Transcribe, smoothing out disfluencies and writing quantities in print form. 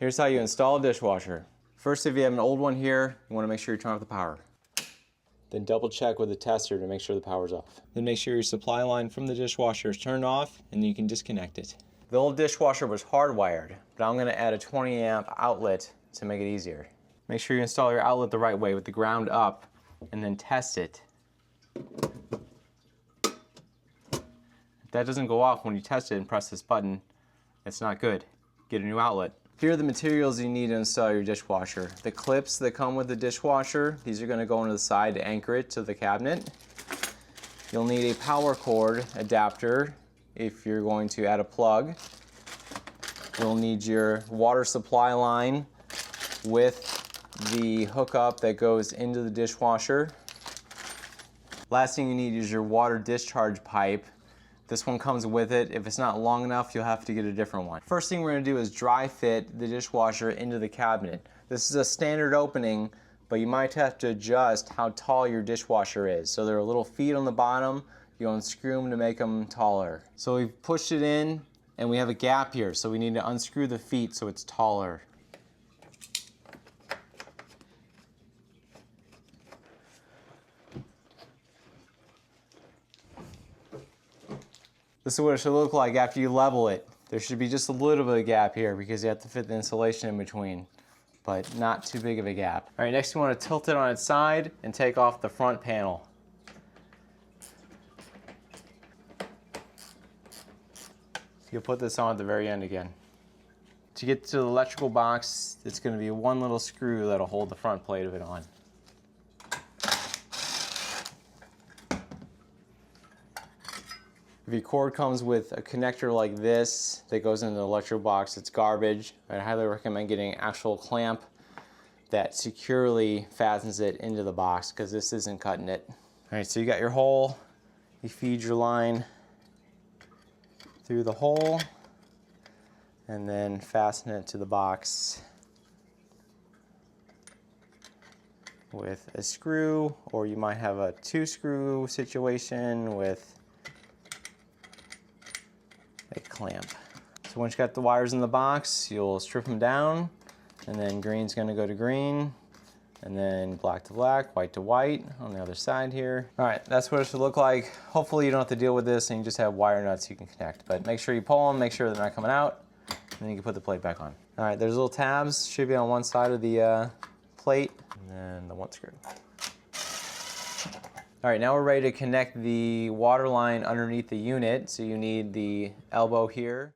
Here's how you install a dishwasher. First, if you have an old one here, you want to make sure you turn off the power. Then double check with the tester to make sure the power's off. Then make sure your supply line from the dishwasher is turned off and you can disconnect it. The old dishwasher was hardwired, but I'm going to add a 20 amp outlet to make it easier. Make sure you install your outlet the right way with the ground up and then test it. If that doesn't go off when you test it and press this button, it's not good. Get a new outlet. Here are the materials you need to install your dishwasher. The clips that come with the dishwasher, these are going to go into the side to anchor it to the cabinet. You'll need a power cord adapter if you're going to add a plug. You'll need your water supply line with the hookup that goes into the dishwasher. Last thing you need is your water discharge pipe. This one comes with it. If it's not long enough, you'll have to get a different one. First thing we're going to do is dry fit the dishwasher into the cabinet. This is a standard opening, but you might have to adjust how tall your dishwasher is. So there are little feet on the bottom. You unscrew them to make them taller. So we've pushed it in and we have a gap here. So we need to unscrew the feet so it's taller. This is what it should look like after you level it. There should be just a little bit of gap here because you have to fit the insulation in between, but not too big of a gap. All right, next you want to tilt it on its side and take off the front panel. You'll put this on at the very end again. To get to the electrical box, it's going to be one little screw that'll hold the front plate of it on. If your cord comes with a connector like this that goes into the electrical box, it's garbage. I highly recommend getting an actual clamp that securely fastens it into the box because this isn't cutting it. All right, so you got your hole. You feed your line through the hole and then fasten it to the box with a screw, or you might have a 2-screw situation with a clamp. So once you got the wires in the box, you'll strip them down, and then green's going to go to green, and then black to black, white to white on the other side here. All right, that's what it should look like. Hopefully you don't have to deal with this and you just have wire nuts you can connect, but make sure you pull them, make sure they're not coming out, and then you can put the plate back on. All right, there's little tabs, should be on one side of the plate, and then the one screw. All right, now we're ready to connect the water line underneath the unit. So you need the elbow here.